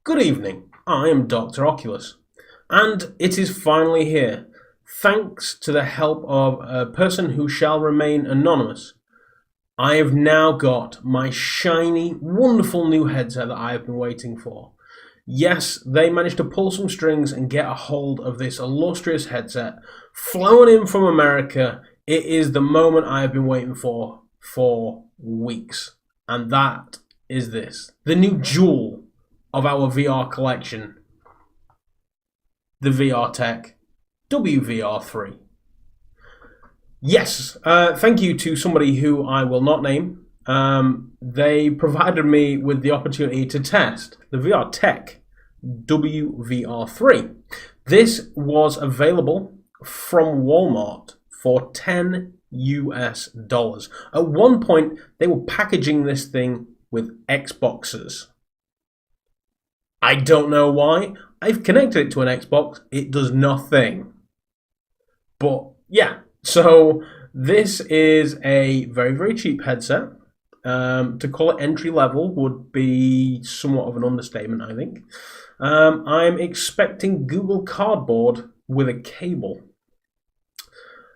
Good evening, I am Dr. Oculus, and it is finally here. Thanks to the help of a person who shall remain anonymous, I have now got my shiny, wonderful new headset that I have been waiting for. Yes, they managed to pull some strings and get a hold of this illustrious headset, flown in from America. It is the moment I have been waiting for weeks, and that is this, the new jewel of our VR collection, the Direkt-Tek WVR3. Yes, thank you to somebody who I will not name. They provided me with the opportunity to test the Direkt-Tek WVR3. This was available from Walmart for $10 US. At one point, they were packaging this thing with Xboxes. I don't know why. I've connected it to an Xbox. It does nothing. But yeah, so this is a very, very cheap headset. To call it entry level would be somewhat of an understatement, I think. I'm expecting Google Cardboard with a cable.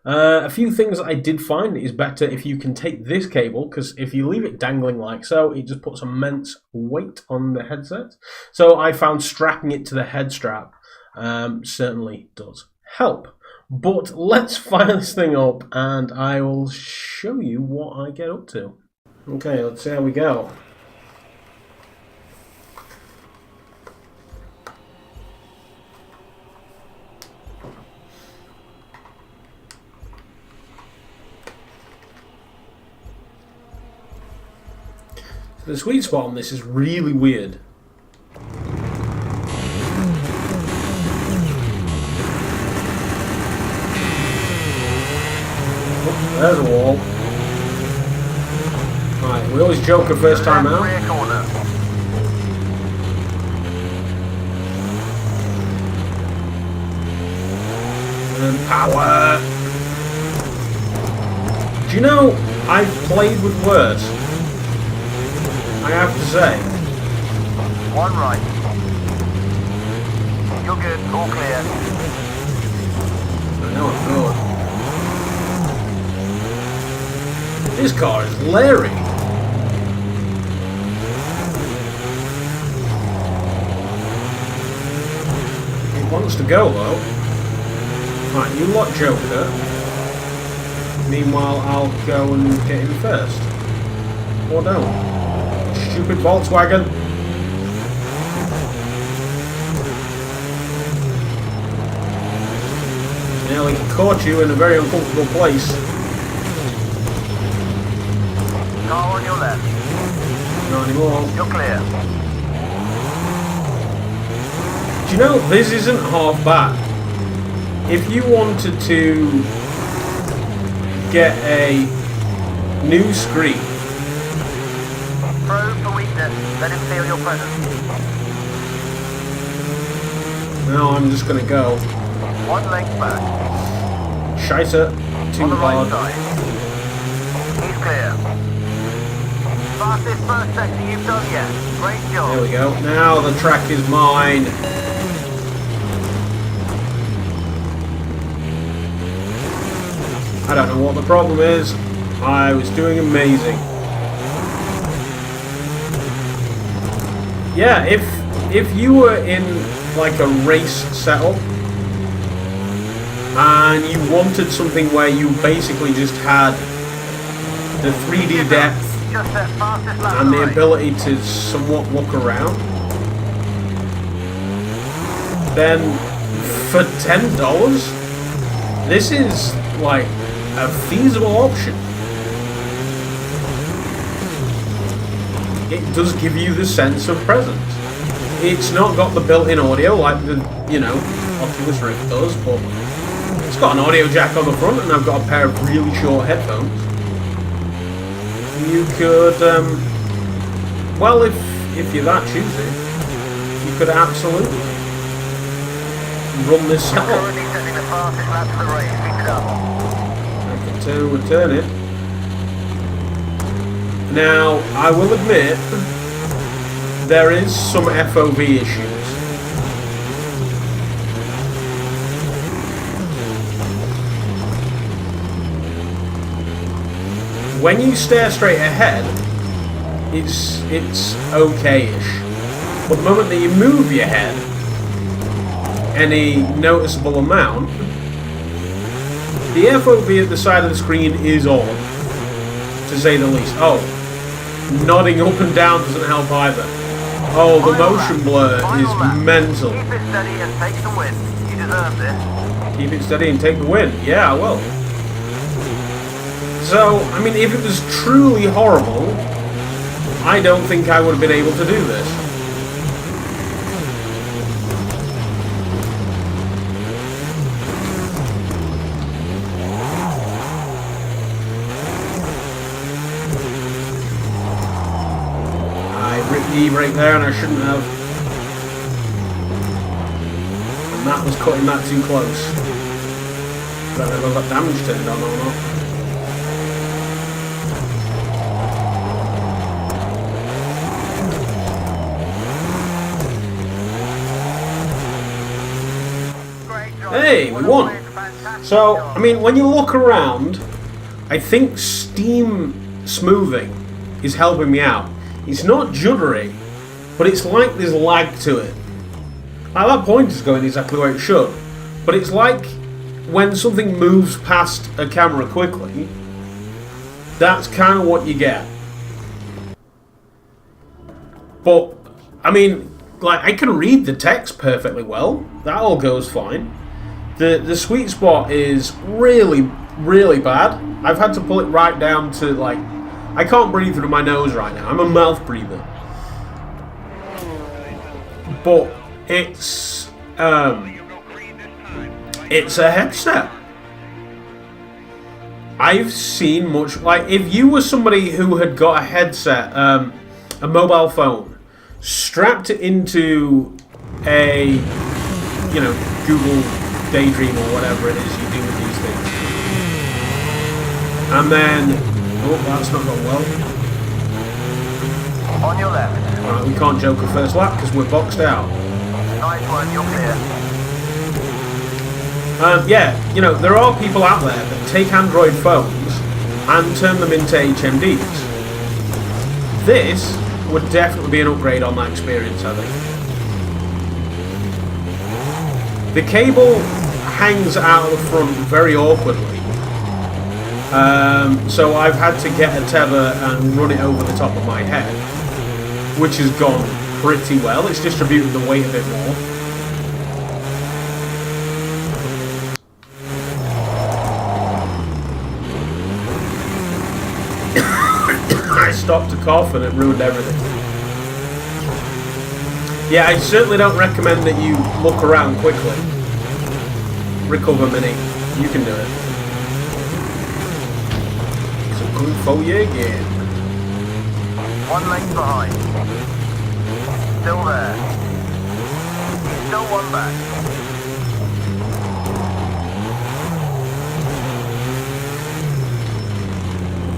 A few things that I did find is better if you can take this cable, because if you leave it dangling like so, it just puts immense weight on the headset. So I found strapping it to the head strap certainly does help. But let's fire this thing up and I will show you what I get up to. Okay, let's see how we go. The sweet spot on this is really weird. Oh, there's a wall. Right, we always joke the first time out. And power! Do you know, I've played with worse. I have to say. One right. You're good, all clear. I know I'm good. This car is Larry. He wants to go though. Right, you lot Joker. Meanwhile, I'll go and get him first. Or don't. Stupid Volkswagen. Nearly caught you in a very uncomfortable place. Car on your left. Not anymore. You're clear. Do you know, this isn't half bad. If you wanted to get a new screen, Probe for weakness. Let him feel your presence. now I'm just gonna go. One length back. Scheisse, too On the hard. right side. He's clear. Fastest first sector you've done yet. Great job. There we go. Now the track is mine. I don't know what the problem is. I was doing amazing. Yeah, if you were in like a race setup and you wanted something where you basically just had the 3D depth Just that fastest lap and the right. ability to somewhat look around, then for $10, this is like a feasible option. It does give you the sense of presence. It's not got the built-in audio like the, Oculus Rift does, but it's got an audio jack on the front and I've got a pair of really short headphones. You could, well, if you're that choosy, you could absolutely run this You're setup. currently setting the fastest lap of the race. Keep it up. To return it. Now, I will admit, there is some FOV issues. When you stare straight ahead, it's okay-ish. But the moment that you move your head any noticeable amount, the FOV at the side of the screen is odd, to say the least. Oh, nodding up and down doesn't help either. Oh, the motion blur is mental. Keep it steady and take the win. You deserve this. Keep it steady and take the win. Yeah, I will. So, I mean, if it was truly horrible, I don't think I would have been able to do this. I ripped the e-brake there and I shouldn't have. And that was cutting that too close. I don't know if that damage turned on or not. Hey, we won! So, I mean, when you look around, I think Steam smoothing is helping me out. It's not juddery, but it's like there's lag to it. Like that pointer's going exactly where it should, but it's like when something moves past a camera quickly, that's kind of what you get. But, I mean, like, I can read the text perfectly well. That all goes fine. The sweet spot is really, really bad. I've had to pull it right down to, like, I can't breathe through my nose right now. I'm a mouth breather. But it's a headset. I've seen much, like, if you were somebody who had got a headset, a mobile phone, strapped it into a, you know, Google Daydream or whatever it is you do with these things. And then, oh, that's not gone well. On your left. Right, we can't joke a first lap because we're boxed out. Nice one, you're clear. Yeah, you know, there are people out there that take Android phones and turn them into HMDs. This would definitely be an upgrade on that experience, I think. The cable hangs out of the front very awkwardly, so I've had to get a tether and run it over the top of my head, which has gone pretty well. It's distributed the weight a bit more. I stopped to cough and it ruined everything. Yeah, I certainly don't recommend that you look around quickly. Recover, Mini. You can do it. So good for you again. 1 length behind. Still there. Still one back.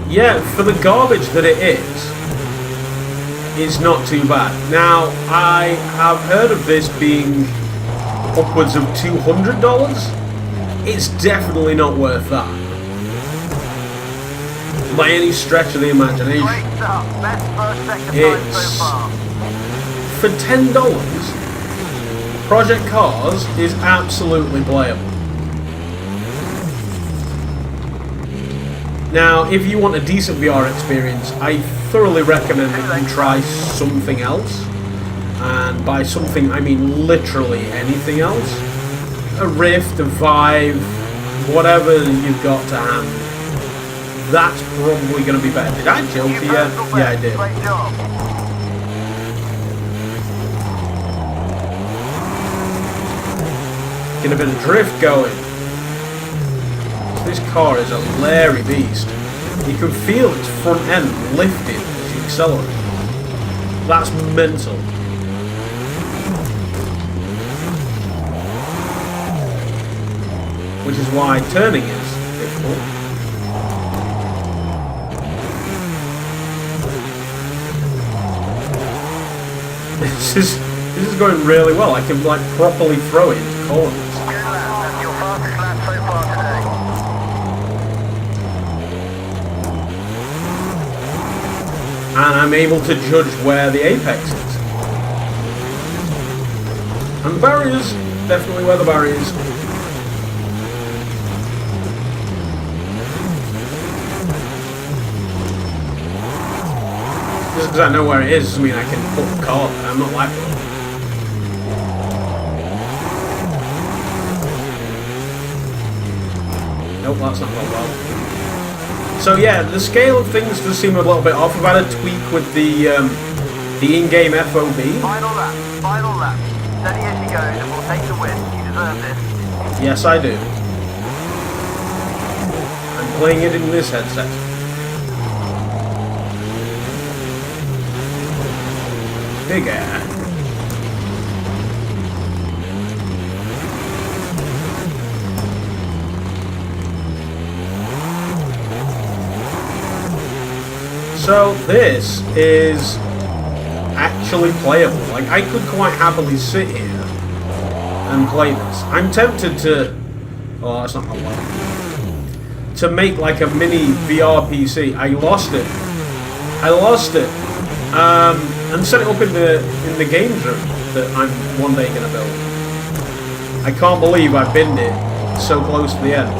Yeah, for the garbage that it is, it's not too bad. Now, I have heard of this being upwards of $200. It's definitely not worth that. By any stretch of the imagination. Great stuff. Best first second time so It's far. for $10. Project Cars is absolutely playable. Now, if you want a decent VR experience, I thoroughly recommend that you try something else. And by something, I mean literally anything else. A Rift, a Vive, whatever you've got to hand. That's probably going to be better. Did I joke to you? Yeah, I did. Great job. Get a bit of drift going. This car is a leery beast. You can feel its front end lifted as you accelerate. That's mental. Which is why turning is difficult. This is going really well. I can like properly throw it into corners. Good lap. That's your fastest lap so far today. And I'm able to judge where the apex is. And the barriers, definitely where the barriers. Just because I know where it is doesn't mean I can put the car there. I'm not like that. Nope, that's not going well. So yeah, the scale of things does seem a little bit off. I've had a tweak with the in-game FOV. Final lap. Final lap. Steady as she goes and we'll take the win. You deserve this. Yes, I do. I'm playing it in this headset. Big air. So this is actually playable. Like, I could quite happily sit here and play this. I'm tempted to... Oh, that's not my one. To make like a mini VR PC. I lost it. And set it up in the games room that I'm one day going to build. I can't believe I binned it so close to the end.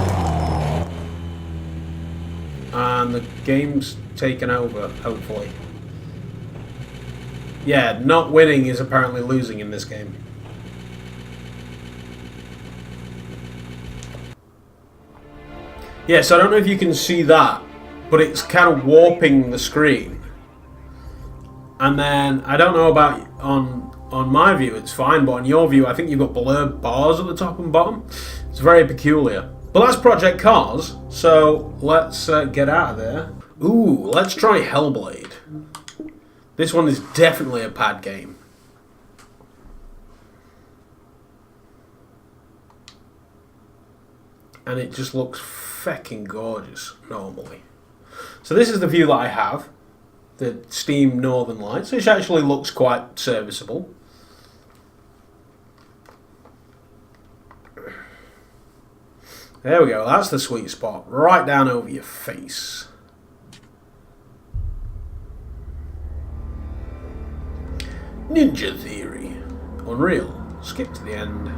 And the game's taken over, hopefully. Yeah, not winning is apparently losing in this game. Yeah, so I don't know if you can see that, but it's kind of warping the screen. And then, I don't know about on my view, it's fine, but on your view, I think you've got blurred bars at the top and bottom. It's very peculiar. But that's Project Cars, so let's get out of there. Ooh, let's try Hellblade. This one is definitely a pad game. And it just looks fecking gorgeous, normally. So this is the view that I have. The Steam Northern Lights, which actually looks quite serviceable. There we go, that's the sweet spot. Right down over your face. Ninja Theory. Unreal. Skip to the end.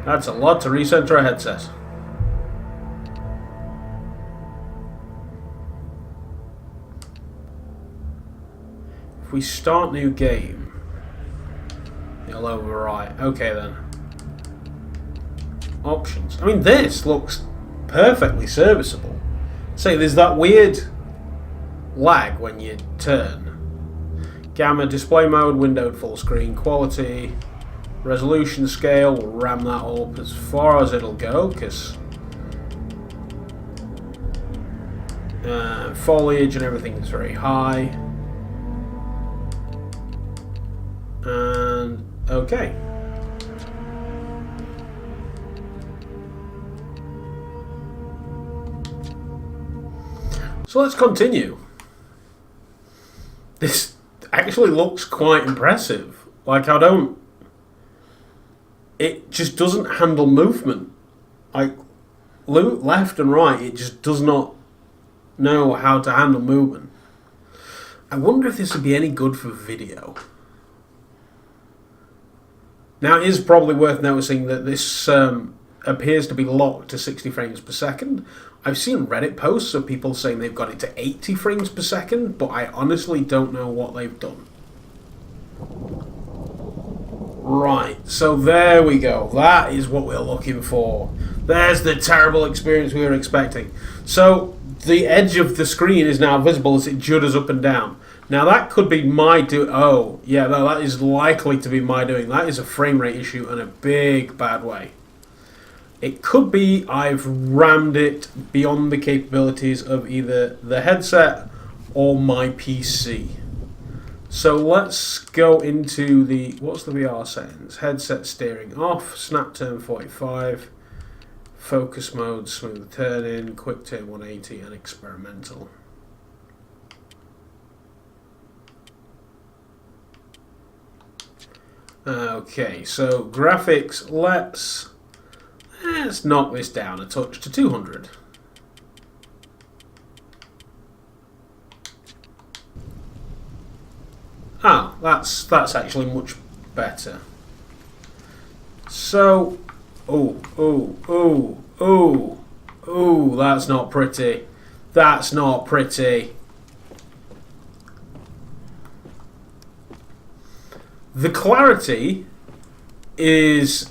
That's a lot to recenter a headset. If we start new game, it'll overwrite. Okay then. Options. I mean, this looks perfectly serviceable. Say, there's that weird lag when you turn. Gamma, display mode, windowed full screen, quality, resolution scale, we'll ram that up as far as it'll go, because foliage and everything is very high. And okay. So let's continue. This actually looks quite impressive. Like, it just doesn't handle movement. Like, left and right, it just does not know how to handle movement. I wonder if this would be any good for video. Now, it is probably worth noticing that this appears to be locked to 60 frames per second. I've seen Reddit posts of people saying they've got it to 80 frames per second, but I honestly don't know what they've done. Right, so there we go. That is what we're looking for. There's the terrible experience we were expecting. So, the edge of the screen is now visible as it judders up and down. Now that could be my oh, yeah, no, that is likely to be my doing. That is a frame rate issue in a big, bad way. It could be I've rammed it beyond the capabilities of either the headset or my PC. So let's go into the, what's the VR settings? Headset steering off, snap turn 45, focus mode, smooth turn-in, quick turn 180, and experimental. Okay, so graphics, let's knock this down a touch to 200. Ah, that's actually much better. So, oh, that's not pretty. That's not pretty. The clarity is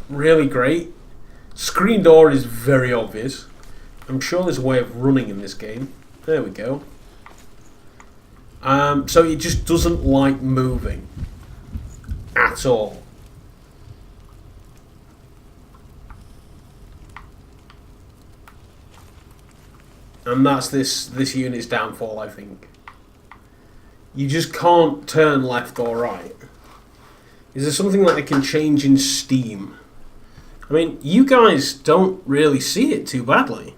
really great. Screen door is very obvious. I'm sure there's a way of running in this game. There we go. So it just doesn't like moving at all. And that's this unit's downfall, I think. You just can't turn left or right. Is there something that I can change in Steam? I mean, you guys don't really see it too badly.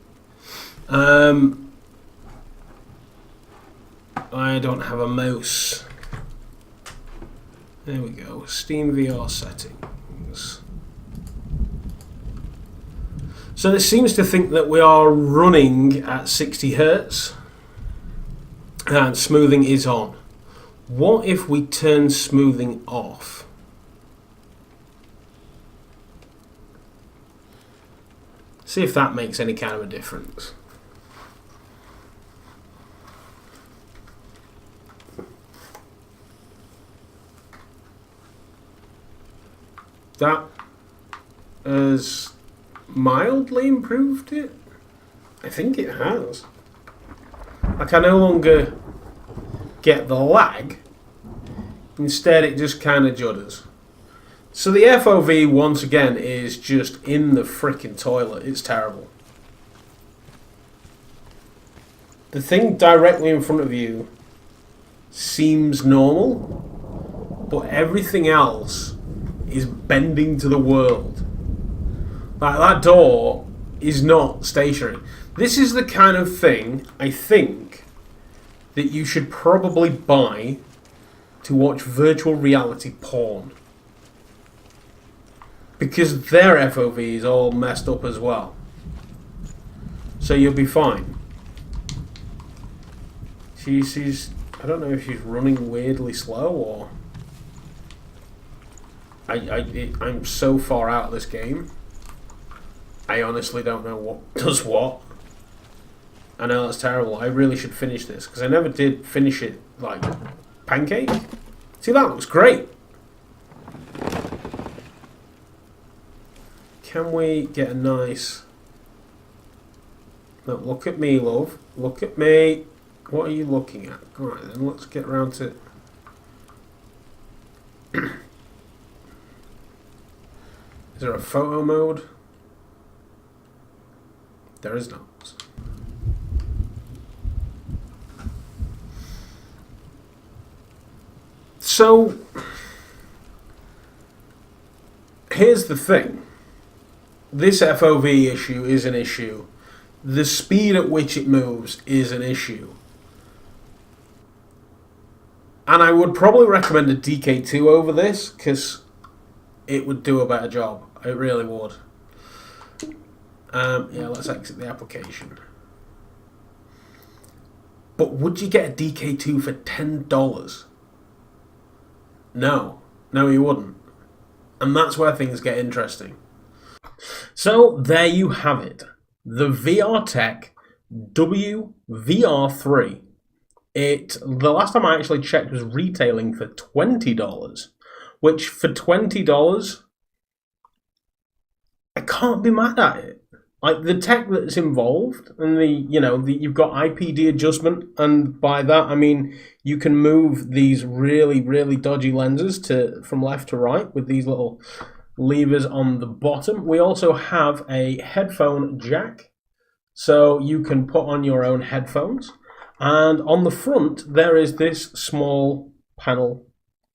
I don't have a mouse. There we go. Steam VR settings. So this seems to think that we are running at 60 Hertz and smoothing is on. What if we turn smoothing off? See if that makes any kind of a difference. That has mildly improved it. I think it has. Like, I no longer get the lag. Instead, it just kind of judders. So the FOV, once again, is just in the frickin' toilet. It's terrible. The thing directly in front of you seems normal, but everything else is bending to the world. Like, that door is not stationary. This is the kind of thing, I think, that you should probably buy to watch virtual reality porn. Because their FOV is all messed up as well. So you'll be fine. She's I don't know if she's running weirdly slow or... I'm so far out of this game. I honestly don't know what does what. I know that's terrible. I really should finish this because I never did finish it like pancake. See, that looks great. Can we get a nice... No, look at me, love. Look at me. What are you looking at? Alright then, let's get around to... Is there a photo mode? There is not. So, here's the thing. This FOV issue is an issue. The speed at which it moves is an issue. And I would probably recommend a DK2 over this, because it would do a better job. It really would. Yeah, let's exit the application. But would you get a DK2 for $10? No. No, you wouldn't. And that's where things get interesting. So, there you have it. The VRTech WVR3. The last time I actually checked was retailing for $20. Which, for $20, I can't be mad at it. Like, the tech that's involved, and you've got IPD adjustment, and by that I mean you can move these really, really dodgy lenses from left to right with these little levers on the bottom. We also have a headphone jack, so you can put on your own headphones. And on the front, there is this small panel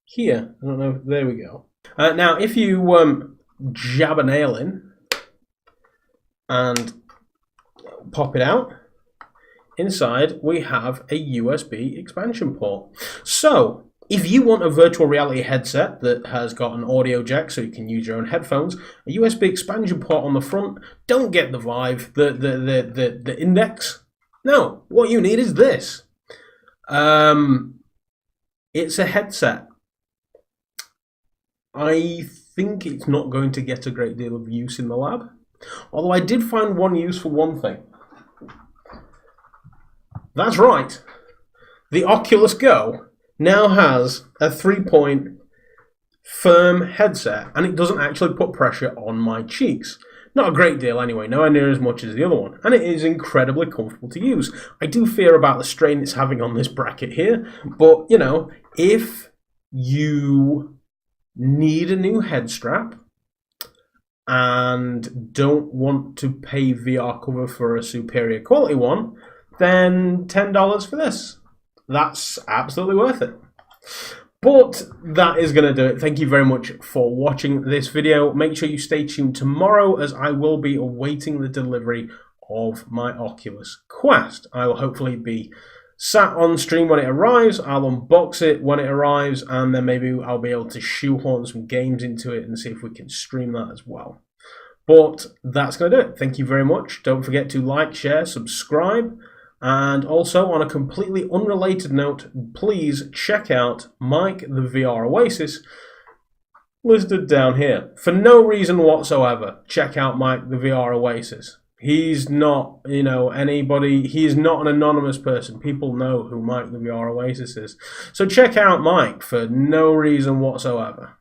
here. I don't know. There we go. Now, if you jab a nail in and pop it out, inside we have a USB expansion port. So, If you want a virtual reality headset that has got an audio jack so you can use your own headphones, a USB expansion port on the front, don't get the Vive, the Index. No, what you need is this. It's a headset. I think it's not going to get a great deal of use in the lab. Although I did find one use for one thing. That's right. The Oculus Go now has a 3-point firm headset, and it doesn't actually put pressure on my cheeks. Not a great deal anyway, nowhere near as much as the other one, and it is incredibly comfortable to use. I do fear about the strain it's having on this bracket here, but you know, if you need a new head strap and don't want to pay VR cover for a superior quality one, then $10 for this. That's absolutely worth it. But that is going to do it. Thank you very much for watching this video. Make sure you stay tuned tomorrow, as I will be awaiting the delivery of my Oculus Quest. I will hopefully be sat on stream when it arrives. I'll unbox it when it arrives, and then maybe I'll be able to shoehorn some games into it and see if we can stream that as well. But that's going to do it. Thank you very much. Don't forget to like, share, subscribe. And also, on a completely unrelated note, please check out Mike the VR Oasis, listed down here. For no reason whatsoever, check out Mike the VR Oasis. He's not, you know, anybody, he's not an anonymous person. People know who Mike the VR Oasis is. So check out Mike for no reason whatsoever.